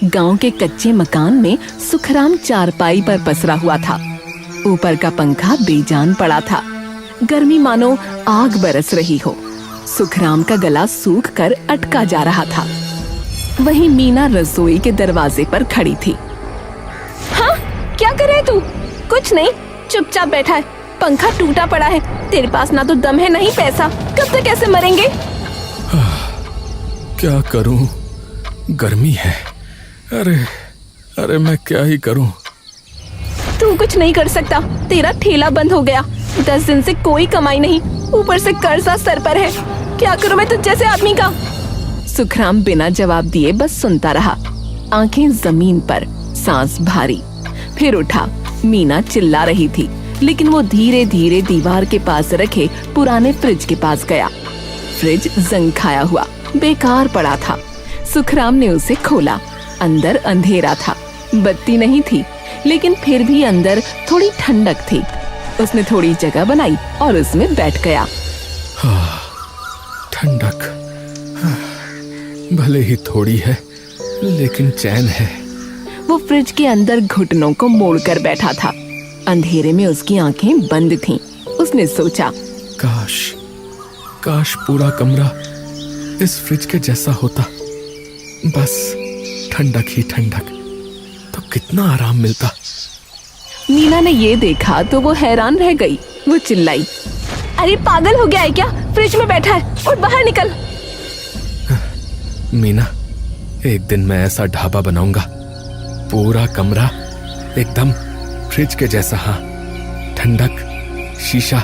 गांव के कच्चे मकान में सुखराम चारपाई पर पसरा हुआ था। ऊपर का पंखा बेजान पड़ा था। गर्मी मानो आग बरस रही हो। सुखराम का गला सूख कर अटका जा रहा था। वहीं मीना रसोई के दरवाजे पर खड़ी थी। हाँ, क्या कर रहे तू? कुछ नहीं, चुपचाप बैठा है। पंखा टूटा पड़ा है। तेरे पास ना तो दम है, नहीं पैसा। कब तक ऐसे मरेंगे? क्या करूं, गर्मी है। अरे मैं क्या ही करूं। तू कुछ नहीं कर सकता। तेरा ठेला बंद हो गया। 10 दिन से कोई कमाई नहीं, ऊपर से कर्जा सर पर है। क्या करूं मैं तुझ जैसे आदमी का? सुखराम बिना जवाब दिए बस सुनता रहा, आंखें जमीन पर, सांस भारी। फिर उठा। मीना चिल्ला रही थी, लेकिन वो धीरे धीरे दीवार के पास रखे पुराने फ्रिज के पास गया। फ्रिज जंग खाया हुआ बेकार पड़ा था। सुखराम ने उसे खोला। अंदर अंधेरा था, बत्ती नहीं थी, लेकिन फिर भी अंदर थोड़ी ठंडक थी। उसने थोड़ी जगह बनाई और उसमें बैठ गया। ठंडक भले ही थोड़ी है, लेकिन चैन है। वो फ्रिज के अंदर घुटनों को मोड़कर बैठा था। अंधेरे में उसकी आंखें बंद थीं। उसने सोचा, काश पूरा कमरा इस फ्रिज के जैसा होता। बस ठंडक ही ठंडक, तो कितना आराम मिलता। मीना ने ये देखा तो वो हैरान रह गई। वो चिल्लाई, अरे पागल हो गया है क्या? फ्रिज में बैठा है, उठ बाहर निकल। मीना, एक दिन मैं ऐसा ढाबा बनाऊंगा, पूरा कमरा एकदम फ्रिज के जैसा। हाँ, ठंडक, शीशा,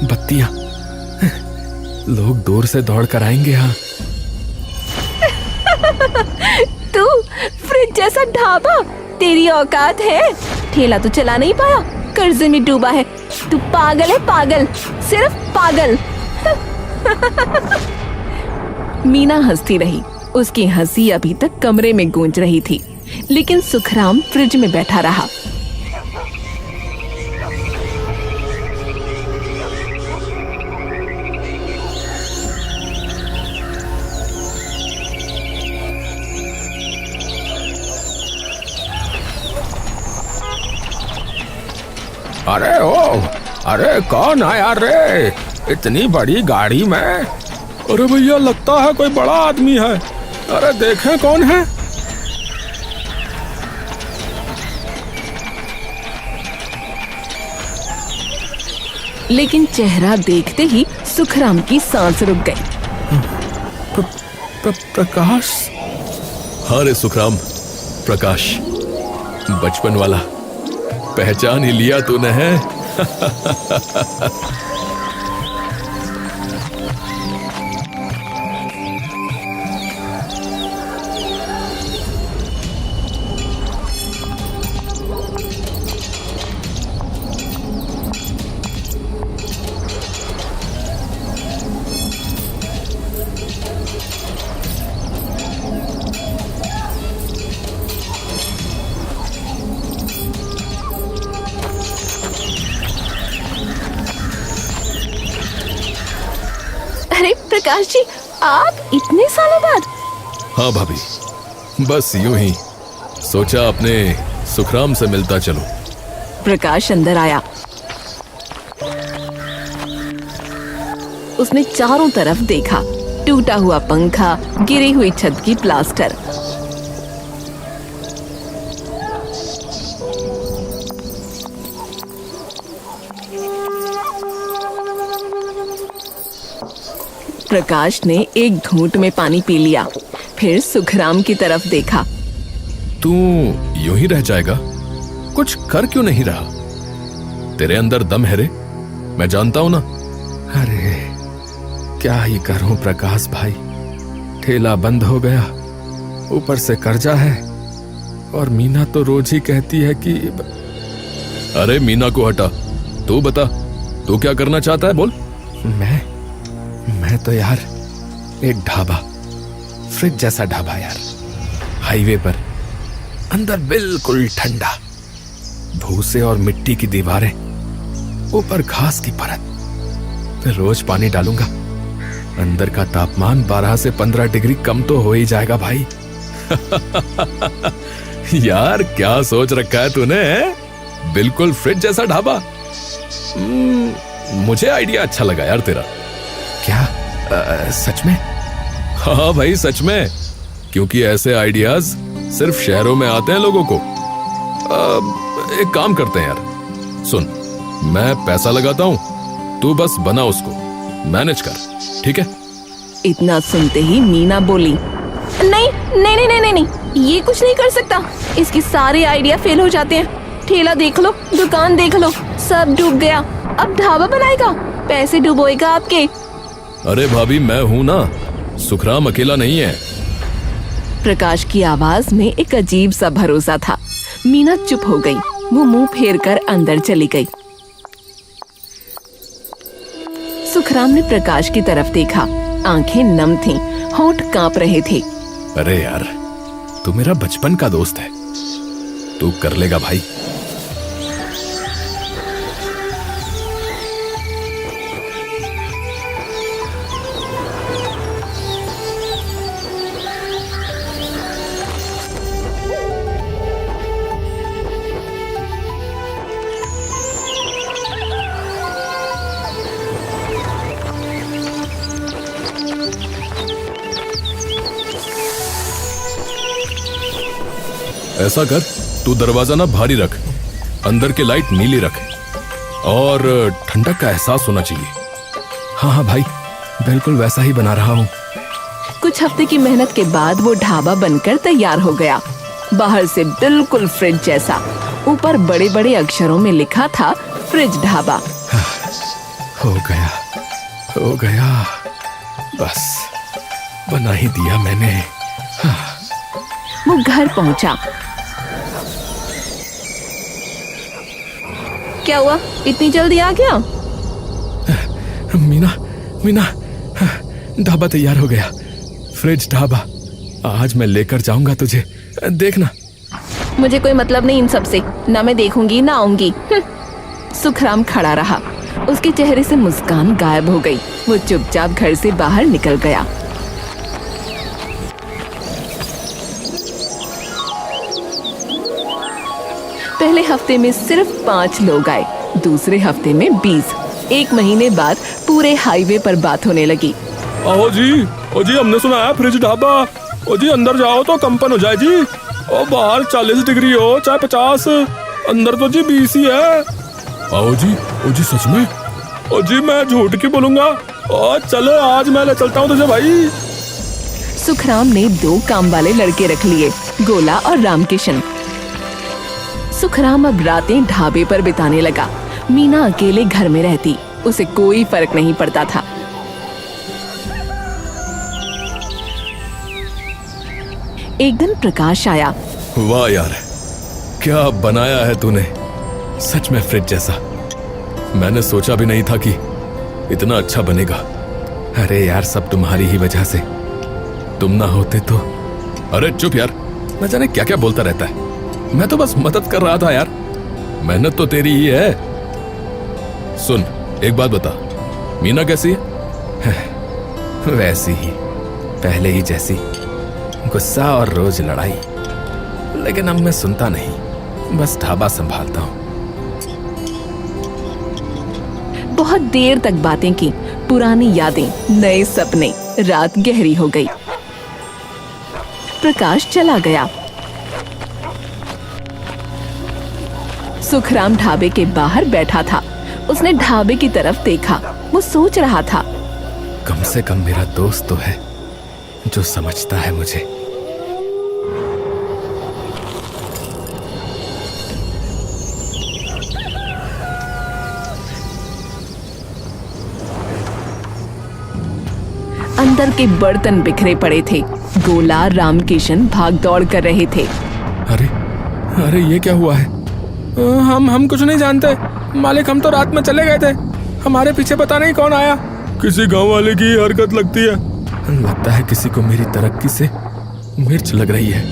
बत्तियां, लोग दूर से दौड़ कर आएंगे। हाँ। तू फ्रिज जैसा ढाबा? तेरी औकात है? ठेला तो चला नहीं पाया, कर्जे में डूबा है। तू पागल है, पागल, सिर्फ पागल। मीना हंसती रही। उसकी हंसी अभी तक कमरे में गूंज रही थी, लेकिन सुखराम फ्रिज में बैठा रहा। अरे कौन आया रे इतनी बड़ी गाड़ी में? अरे भैया, लगता है कोई बड़ा आदमी है। अरे देखें कौन है। लेकिन चेहरा देखते ही सुखराम की सांस रुक गई। प्रकाश? हाँ रे सुखराम, प्रकाश, बचपन वाला। पहचान ही लिया तूने है। अरे प्रकाश जी, आप इतने सालों बाद? हाँ भाभी, बस यूं ही सोचा अपने सुखराम से मिलता चलो। प्रकाश अंदर आया। उसने चारों तरफ देखा। टूटा हुआ पंखा, गिरी हुई छत की प्लास्टर। प्रकाश ने एक घूंट में पानी पी लिया, फिर सुखराम की तरफ देखा। तू यूं ही रह जाएगा? कुछ कर क्यों नहीं रहा? तेरे अंदर दम है रे, मैं जानता हूं ना। अरे क्या ही करूं प्रकाश भाई, ठेला बंद हो गया, ऊपर से कर्जा है, और मीना तो रोज ही कहती है कि। अरे मीना को हटा, तू बता, तू क्या करना चाहता है, बोल। मैं तो यार एक ढाबा, फ्रिज जैसा ढाबा यार, हाईवे पर, अंदर बिल्कुल ठंडा, भूसे और मिट्टी की दीवारें, ऊपर घास की परत, फिर रोज पानी डालूंगा। अंदर का तापमान 12 से 15 डिग्री कम तो हो ही जाएगा भाई। यार क्या सोच रखा है तूने? बिल्कुल फ्रिज जैसा ढाबा। मुझे आइडिया अच्छा लगा यार तेरा। क्या सच में? हाँ भाई सच में, क्योंकि ऐसे आइडियाज सिर्फ शहरों में आते हैं लोगों को। एक काम करते हैं यार, सुन, मैं पैसा लगाता हूं, तू बस बना उसको, मैनेज कर, ठीक है? इतना सुनते ही मीना बोली, नहीं नहीं नहीं नहीं नहीं नहीं, ये कुछ नहीं कर सकता। इसके सारे आइडिया फेल हो जाते हैं। ठेला देख लो, दुकान देख लो, सब डूब गया। अब ढाबा बनाएगा, पैसे डुबोएगा आपके। अरे भाभी मैं हूं ना, सुखराम अकेला नहीं है। प्रकाश की आवाज में एक अजीब सा भरोसा था। मीना चुप हो गई। वो मुंह फेर कर अंदर चली गई। सुखराम ने प्रकाश की तरफ देखा। आंखें नम थीं, होंठ कांप रहे थे। अरे यार, तू मेरा बचपन का दोस्त है, तू कर लेगा भाई। ऐसा कर, तू दरवाजा ना भारी रख, अंदर के लाइट नीली रख, और ठंडक का एहसास होना चाहिए। हाँ हाँ भाई, बिल्कुल वैसा ही बना रहा हूँ। कुछ हफ्ते की मेहनत के बाद वो ढाबा बनकर तैयार हो गया। बाहर से बिल्कुल फ्रिज जैसा, ऊपर बड़े बड़े अक्षरों में लिखा था फ्रिज ढाबा। हो गया, हो गया, बस बना ही दिया मैंने। वो घर पहुंचा। क्या हुआ, इतनी जल्दी आ गया? मीना, मीना, ढाबा तैयार हो गया, फ्रिज ढाबा। आज मैं लेकर जाऊंगा तुझे, देखना। मुझे कोई मतलब नहीं इन सब से, ना मैं देखूंगी ना आऊंगी। सुखराम खड़ा रहा। उसके चेहरे से मुस्कान गायब हो गई। वो चुपचाप घर से बाहर निकल गया। पहले हफ्ते में सिर्फ 5 लोग आए, दूसरे हफ्ते में 20। एक महीने बाद पूरे हाईवे पर बात होने लगी। आओ जी, ओ जी, हमने सुना है फ्रिज ढाबा। ओ जी, अंदर जाओ तो कंपन हो जाए जी। ओ बाहर 40 डिग्री हो चाहे 50, अंदर तो जी 20 ही है। आओ जी, ओ जी सच में? ओ जी मैं झूठ क्यों बोलूंगा। ओ चलो आज मैं ले चलता हूँ तुझे भाई। सुखराम ने 2 काम वाले लड़के रख लिए, गोला और रामकिशन। सुखराम अब रातें ढाबे पर बिताने लगा। मीना अकेले घर में रहती, उसे कोई फर्क नहीं पड़ता था। एक दिन प्रकाश आया। वाह यार, क्या बनाया है तूने, सच में फ्रिज जैसा। मैंने सोचा भी नहीं था कि इतना अच्छा बनेगा। अरे यार, सब तुम्हारी ही वजह से, तुम ना होते तो। अरे चुप यार, न जाने क्या क्या बोलता रहता है। मैं तो बस मदद कर रहा था यार, मेहनत तो तेरी ही है। सुन, एक बात बता, मीना कैसी है? वैसी ही, पहले ही जैसी, गुस्सा और रोज लड़ाई। लेकिन अब मैं सुनता नहीं, बस ढाबा संभालता हूँ। बहुत देर तक बातें की, पुरानी यादें, नए सपने। रात गहरी हो गई। प्रकाश चला गया। सुखराम ढाबे के बाहर बैठा था। उसने ढाबे की तरफ देखा। वो सोच रहा था, कम से कम मेरा दोस्त तो है जो समझता है मुझे। अंदर के बर्तन बिखरे पड़े थे। गोला, रामकिशन भाग दौड़ कर रहे थे। अरे अरे, ये क्या हुआ है? हम कुछ नहीं जानते मालिक, हम तो रात में चले गए थे। हमारे पीछे पता नहीं कौन आया। किसी गांव वाले की हरकत लगती है। लगता है किसी को मेरी तरक्की से मिर्च लग रही है।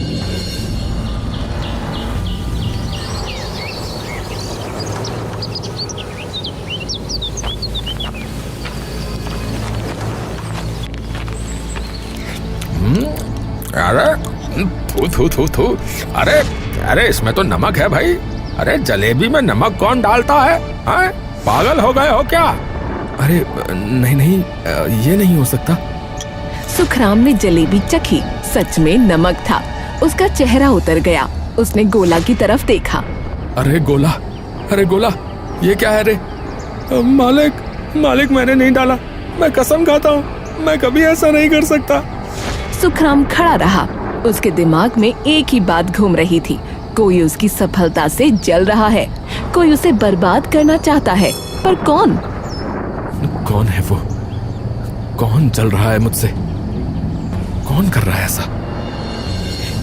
अरे थू थू थू थू। अरे अरे इसमें तो नमक है भाई। अरे जलेबी में नमक कौन डालता है? हाँ? पागल हो गए हो क्या? अरे नहीं नहीं, ये नहीं हो सकता। सुखराम ने जलेबी चखी। सच में नमक था। उसका चेहरा उतर गया। उसने गोला की तरफ देखा। अरे गोला, अरे गोला, ये क्या है रे? मालिक, मालिक मैंने नहीं डाला। मैं कसम खाता हूँ, मैं कभी ऐसा नहीं कर सकता। सुखराम खड़ा रहा। उसके दिमाग में एक ही बात घूम रही थी। कोई उसकी सफलता से जल रहा है, कोई उसे बर्बाद करना चाहता है, पर कौन? कौन है वो? कौन जल रहा है मुझसे? कौन कर रहा है ऐसा?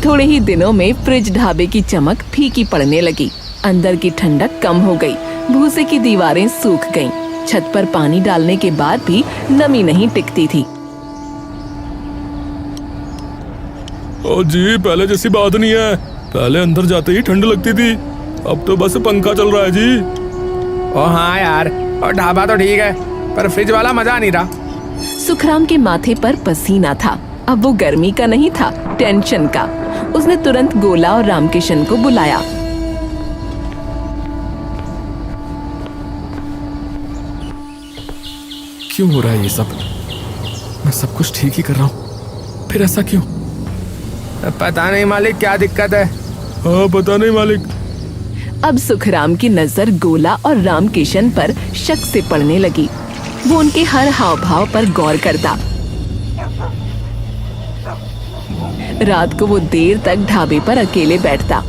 थोड़े ही दिनों में फ्रिज ढाबे की चमक फीकी पड़ने लगी। अंदर की ठंडक कम हो गई। भूसे की दीवारें सूख गईं। छत पर पानी डालने के बाद भी नमी नहीं टिकती थी। ओ जी, पहले जैसी बात नहीं है। पहले अंदर जाते ही ठंड लगती थी, अब तो बस पंखा चल रहा है जी। ओ हाँ यार, और ढाबा तो ठीक है, पर फ्रिज वाला मजा नहीं रहा। सुखराम के माथे पर पसीना था। अब वो गर्मी का नहीं था, टेंशन का। उसने तुरंत गोला और रामकिशन को बुलाया। क्यों हो रहा है ये सब? मैं सब कुछ ठीक ही कर रहा हूँ, फिर ऐसा क्यों? पता नहीं मालिक, क्या दिक्कत है? हाँ, पता नहीं मालिक। अब सुखराम की नजर गोला और रामकिशन पर शक से पड़ने लगी। वो उनके हर हाव भाव पर गौर करता। रात को वो देर तक ढाबे पर अकेले बैठता।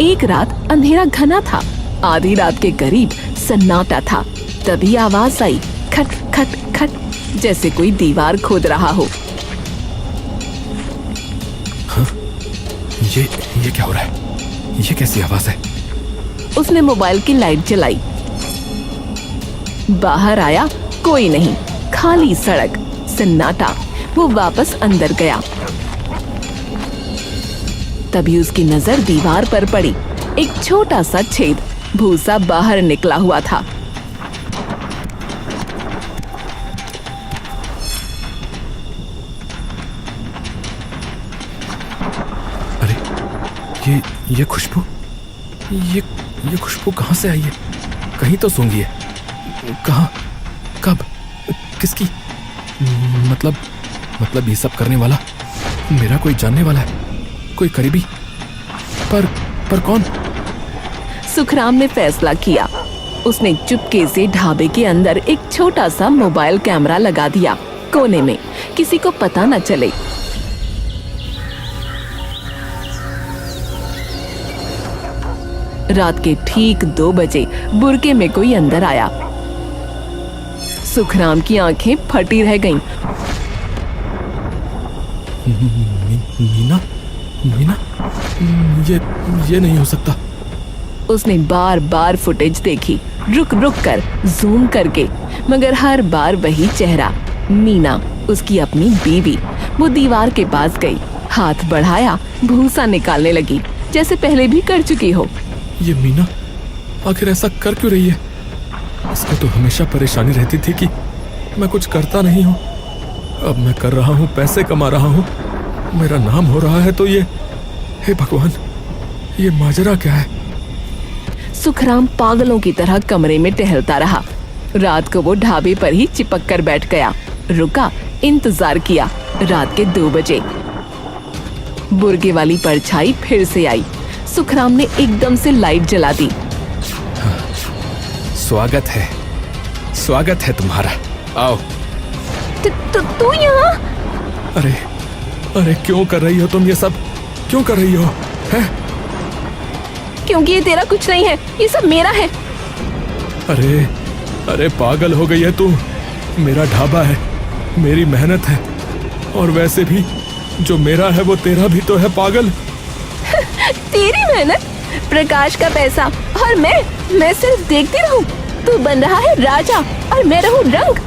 एक रात अंधेरा घना था। आधी रात के करीब सन्नाटा था। तभी आवाज आई, खट खट खट, जैसे कोई दीवार खोद रहा हो। हाँ? ये क्या हो रहा है? ये कैसी आवाज है? उसने मोबाइल की लाइट जलाई। बाहर आया, कोई नहीं, खाली सड़क, सन्नाटा। वो वापस अंदर गया। तभी उसकी नजर दीवार पर पड़ी। एक छोटा सा छेद, भूसा बाहर निकला हुआ था। अरे ये खुशबू, ये खुशबू कहाँ से आई है? कहीं तो सूंघी है। कहाँ? कब? किसकी? मतलब ये सब करने वाला मेरा कोई जानने वाला है, कोई करीबी। पर कौन? सुखराम ने फैसला किया। उसने चुपके से ढाबे के अंदर एक छोटा सा मोबाइल कैमरा लगा दिया, कोने में, किसी को पता न चले। रात के ठीक 2 बजे बुरके में कोई अंदर आया। सुखराम की आंखें फटी रह गईं। मीना, ये नहीं हो सकता। उसने बार बार फुटेज देखी, रुक रुक कर, जूम करके, मगर हर बार वही चेहरा, मीना, उसकी अपनी बीवी। वो दीवार के पास गई, हाथ बढ़ाया, भूसा निकालने लगी, जैसे पहले भी कर चुकी हो। ये मीना आखिर ऐसा कर क्यों रही है? इसको तो हमेशा परेशानी रहती थी कि मैं कुछ करता नहीं हूँ। अब मैं कर रहा हूँ, पैसे कमा रहा हूँ, मेरा नाम हो रहा है, तो ये, हे भगवान, ये माजरा क्या है? सुखराम पागलों की तरह कमरे में टहलता रहा। रात को वो ढाबे पर ही चिपक कर बैठ गया। रुका, इंतजार किया। रात के 2 बजे बुर्गे वाली परछाई फिर से आई। सुखराम ने एकदम से लाइट जला दी। स्वागत है तुम्हारा, आओ। तू यहाँ? अरे क्यों कर रही हो तुम ये सब? क्यों कर रही हो? हैं? क्योंकि ये तेरा कुछ नहीं है, ये सब मेरा है। अरे पागल हो गई है तू। मेरा ढाबा है, मेरी मेहनत है, और वैसे भी जो मेरा है वो तेरा भी तो है, पागल। तेरी मेहनत, प्रकाश का पैसा, और मैं सिर्फ देखती रहूं। तू बन रहा है राजा और मैं रहूं रंग।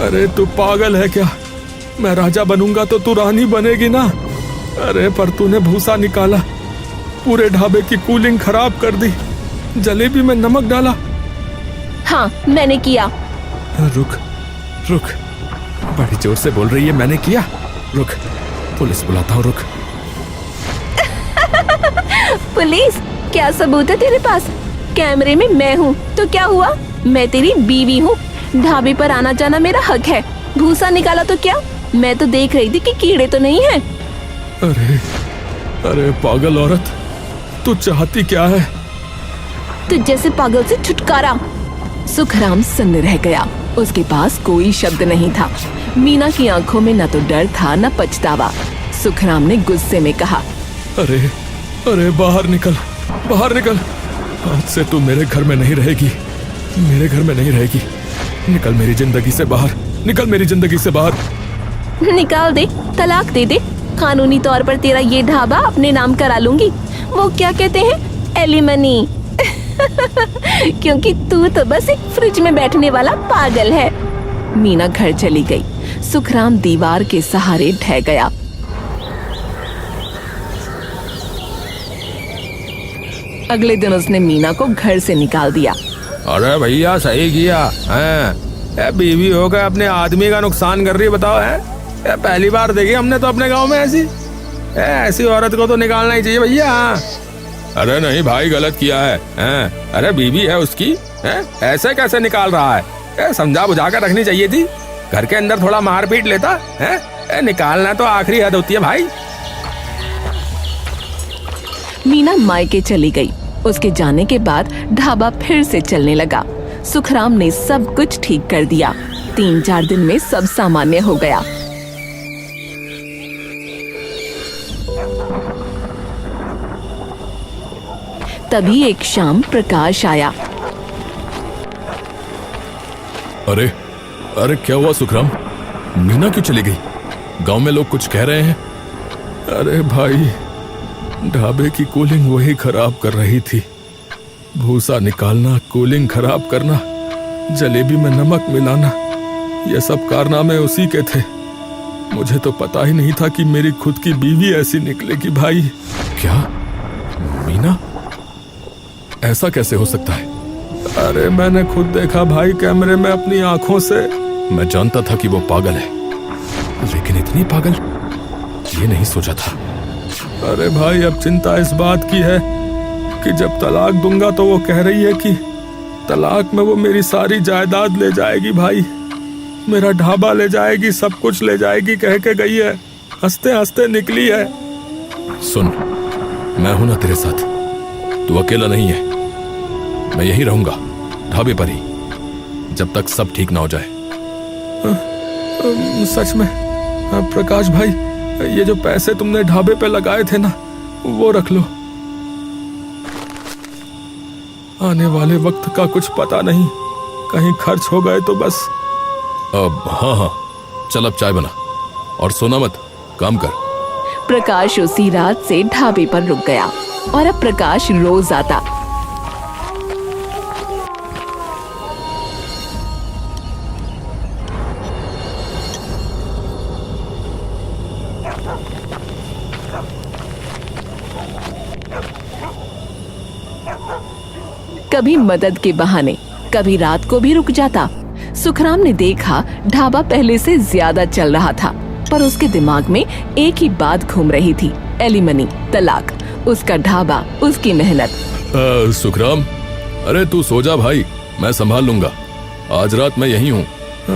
अरे तू पागल है क्या? मैं राजा बनूंगा तो तू रानी बनेगी ना। अरे पर तूने भूसा निकाला, पूरे ढाबे की कूलिंग खराब कर दी, जलेबी में नमक डाला। हाँ, मैंने किया। रुक, बड़ी जोर से बोल रही है, मैंने किया। रुक, पुलिस बुलाता हूँ, रुक। पुलिस? क्या सबूत है तेरे पास? कैमरे में मैं हूँ तो क्या हुआ? मैं तेरी बीवी हूँ। ढाबे पर आना जाना मेरा हक है। भूसा निकाला तो क्या? मैं तो देख रही थी कि कीड़े तो नहीं हैं। अरे अरे पागल औरत, तू चाहती क्या है? तुझ जैसे पागल से छुटकारा। सुखराम सन्न रह गया। उसके पास कोई शब्द नहीं था। मीना की आंखों में न तो डर था न पछतावा। सुखराम ने गुस्से में कहा, अरे अरे बाहर निकल, बाहर निकल। आज से तू मेरे घर में नहीं रहेगी, मेरे घर में नहीं रहेगी। निकल मेरी जिंदगी से बाहर, निकल मेरी जिंदगी से बाहर। निकाल दे, तलाक दे दे। कानूनी तौर पर तेरा ये ढाबा अपने नाम करा लूंगी। वो क्या कहते हैं, एलिमनी। क्योंकि तू तो बस एक फ्रिज में बैठने वाला पागल है। मीना घर चली गई। सुखराम दीवार के सहारे ढह गया। अगले दिन उसने मीना को घर से निकाल दिया। अरे भैया सही किया है। बीवी होकर अपने आदमी का नुकसान कर रही है, बताओ है। पहली बार देखी हमने तो अपने गांव में ऐसी औरत को तो निकालना ही चाहिए भैया। अरे नहीं भाई, गलत किया है। अरे बीवी है उसकी, ऐसे कैसे निकाल रहा है? समझा बुझा कर रखनी चाहिए थी। घर के अंदर थोड़ा मार पीट लेता है। निकालना तो आखिरी हद होती है भाई। मीना मायके चली गई। उसके जाने के बाद ढाबा फिर से चलने लगा। सुखराम ने सब कुछ ठीक कर दिया। 3-4 दिन में सब सामान्य हो गया। तभी एक शाम प्रकाश आया। अरे अरे क्या हुआ सुखराम? मीना क्यों चली गई? गांव में लोग कुछ कह रहे हैं। अरे भाई, ढाबे की कूलिंग वही खराब कर रही थी। भूसा निकालना, कूलिंग खराब करना, जलेबी में नमक मिलाना, ये सब कारनामे उसी के थे। मुझे तो पता ही नहीं था कि मेरी खुद की बीवी ऐसी निकलेगी भाई। क्या मीना? ऐसा कैसे हो सकता है? अरे मैंने खुद देखा भाई, कैमरे में अपनी आंखों से। मैं जानता था कि वो पागल है, लेकिन इतनी पागल ये नहीं सोचा था। अरे भाई, अब चिंता इस बात की है कि जब तलाक दूंगा तो वो कह रही है कि तलाक में वो मेरी सारी जायदाद ले जाएगी भाई। मेरा ढाबा ले जाएगी, सब कुछ ले जाएगी कह के गई है। हंसते हंसते निकली है। सुन, मैं हूं ना तेरे साथ, तू अकेला नहीं है। मैं यही रहूंगा, ढाबे पर ही, जब तक सब ठीक ना हो जाए। सच में? प्रकाश भाई, ये जो पैसे तुमने ढाबे पे लगाए थे ना, वो रख लो। आने वाले वक्त का कुछ पता नहीं, कहीं खर्च हो गए तो बस। अब हाँ, चल अब चाय बना और सोना मत, काम कर। प्रकाश उसी रात से ढाबे पर रुक गया और अब प्रकाश रोज आता। कभी मदद के बहाने, कभी रात को भी रुक जाता। सुखराम ने देखा ढाबा पहले से ज्यादा चल रहा था, पर उसके दिमाग में एक ही बात घूम रही थी, एलिमनी, तलाक। उसका ढाबा, उसकी मेहनत। सुखराम, अरे तू सो जा भाई, मैं संभाल लूंगा। आज रात मैं यहीं हूँ।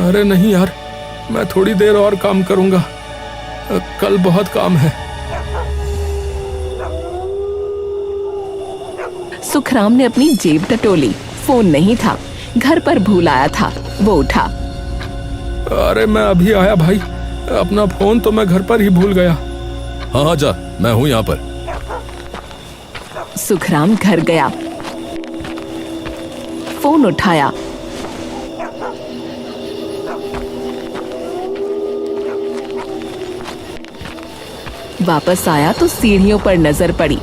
अरे नहीं यार, मैं थोड़ी देर और काम करूंगा, कल बहुत काम है। सुखराम ने अपनी जेब टटोली। फोन नहीं था, घर पर भूल आया था। वो उठा। अरे मैं अभी आया भाई, अपना फोन तो मैं घर पर ही भूल गया। हाँ हाँ जा, मैं हूँ यहाँ पर। सुखराम घर गया, फोन उठाया। वापस आया तो सीढ़ियों पर नजर पड़ी।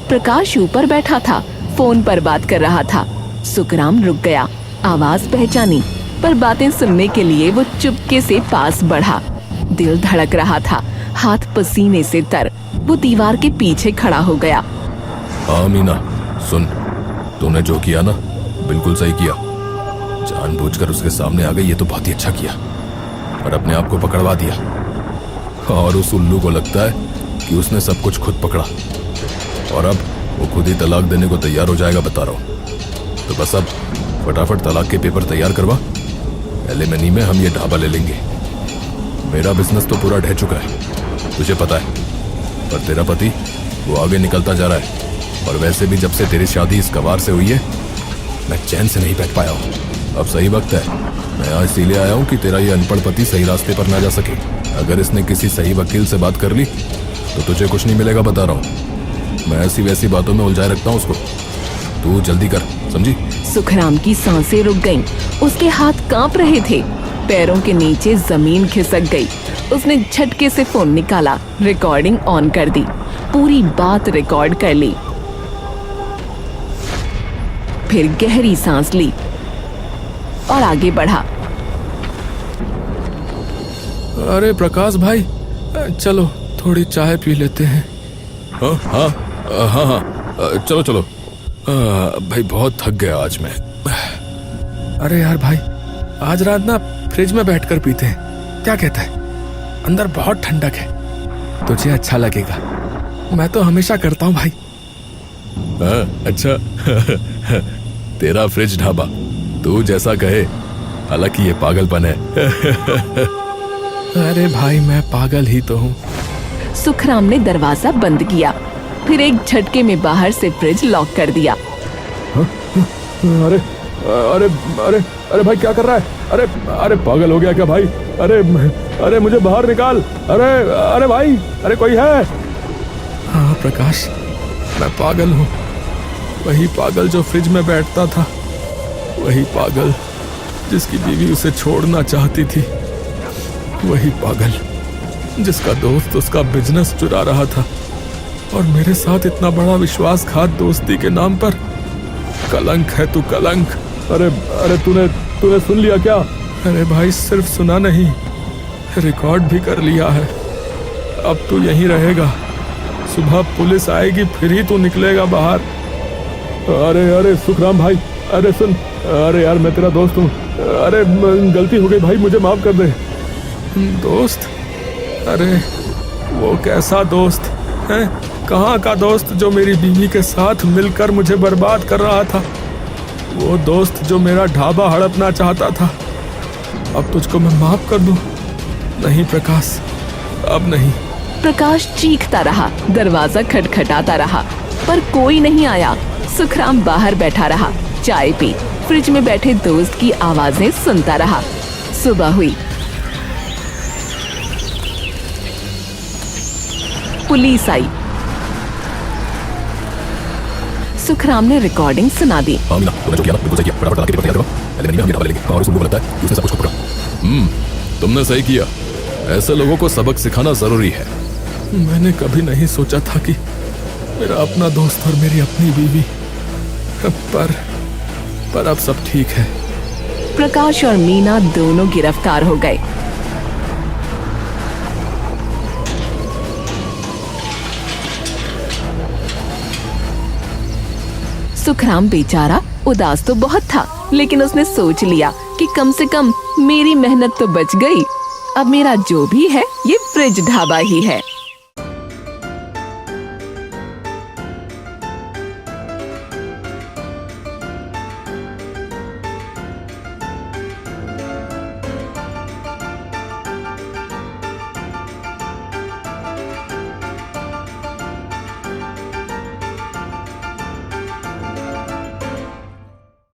प्रकाश ऊपर बैठा था, फोन पर बात कर रहा था। सुखराम रुक गया, आवाज पहचानी, पर बातें सुनने के लिए वो चुपके से पास बढ़ा। दिल धड़क रहा था, हाथ पसीने से तर। वो दीवार के पीछे खड़ा हो गया। हाँ मीना, सुन, तूने जो किया ना, बिल्कुल सही किया। जानबूझकर उसके सामने आ गई, ये तो बहुत ही अच्छा किया। और अपने आप को पकड़वा दिया। और उस उल्लू को लगता है कि उसने सब कुछ खुद पकड़ा और अब वो खुद ही तलाक देने को तैयार हो जाएगा, बता रहा हूँ। तो बस अब फटाफट तलाक के पेपर तैयार करवा, एलिमनी में हम ये ढाबा ले लेंगे। मेरा बिजनेस तो पूरा ढह चुका है, तुझे पता है, पर तेरा पति वो आगे निकलता जा रहा है। और वैसे भी जब से तेरी शादी इस गवार से हुई है, मैं चैन से नहीं बैठ पाया हूँ। अब सही वक्त है, मैं आज इसीलिए आया हूँ कि तेरा ये अनपढ़ पति सही रास्ते पर ना जा सके। अगर इसने किसी सही वकील से बात कर ली तो तुझे कुछ नहीं मिलेगा, बता रहा हूँ। मैं ऐसी वैसी बातों में उलझाए रखता हूँ उसको। तू जल्दी कर, समझी? सुखराम की सांसें रुक गईं। उसके हाथ कांप रहे थे, पैरों के नीचे जमीन खिसक गई। उसने झटके से फोन निकाला, रिकॉर्डिंग ऑन कर दी, पूरी बात रिकॉर्ड कर ली। फिर गहरी सांस ली और आगे बढ़ा। अरे प्रकाश भाई, चलो थोड़ी चाय पी लेते हैं। हाँ हाँ हाँ हाँ, चलो चलो। भाई बहुत थक गया आज मैं। अरे यार भाई, आज रात ना फ्रिज में बैठकर पीते हैं, क्या कहता है? अंदर बहुत ठंडक है, तुझे अच्छा लगेगा। मैं तो हमेशा करता हूँ भाई। अच्छा तेरा फ्रिज ढाबा, तू जैसा कहे। हालांकि ये पागलपन है। अरे भाई, मैं पागल ही तो हूँ। सुखराम ने दरवाजा बंद किया, फिर एक झटके में बाहर से फ्रिज लॉक कर दिया। अरे अरे अरे अरे भाई क्या कर रहा है? अरे अरे पागल हो गया क्या भाई? अरे अरे मुझे बाहर निकाल। अरे अरे भाई, अरे कोई है? हाँ प्रकाश, मैं पागल हूँ। वही पागल जो फ्रिज में बैठता था, वही पागल जिसकी बीवी उसे छोड़ना चाहती थी, वही पागल जिसका दोस्त उसका बिजनेस चुरा रहा था, और मेरे साथ इतना बड़ा विश्वासघात दोस्ती के नाम पर। कलंक है तू, कलंक। अरे अरे तूने सुन लिया क्या? अरे भाई, सिर्फ सुना नहीं, रिकॉर्ड भी कर लिया है। अब तू यहीं रहेगा, सुबह पुलिस आएगी फिर ही तू निकलेगा बाहर। अरे अरे सुखराम भाई, अरे सुन। अरे यार, मैं तेरा दोस्त हूँ। अरे गलती हो गई भाई, मुझे माफ कर दे। दोस्त? अरे वो कैसा दोस्त है? कहाँ का दोस्त जो मेरी बीवी के साथ मिलकर मुझे बर्बाद कर रहा था? वो दोस्त जो मेरा ढाबा हड़पना चाहता था। अब तुझको मैं माफ कर दूं? नहीं प्रकाश, अब नहीं। प्रकाश चीखता रहा, दरवाजा खटखटाता रहा, पर कोई नहीं आया। सुखराम बाहर बैठा रहा, चाय पी, फ्रिज में बैठे दोस्त की आवाजें सुनता रहा। सुबह हुई, पुलिस आई। सुखराम ने रिकॉर्डिंग सुना दी। तुमने सही किया, ऐसे लोगों को सबक सिखाना जरूरी है। मैंने कभी नहीं सोचा था कि मेरा अपना दोस्त और मेरी अपनी बीवी, पर अब सब ठीक है। प्रकाश और मीना दोनों गिरफ्तार हो गए। सुखराम बेचारा उदास तो बहुत था, लेकिन उसने सोच लिया कि कम से कम मेरी मेहनत तो बच गई। अब मेरा जो भी है ये फ्रिज ढाबा ही है।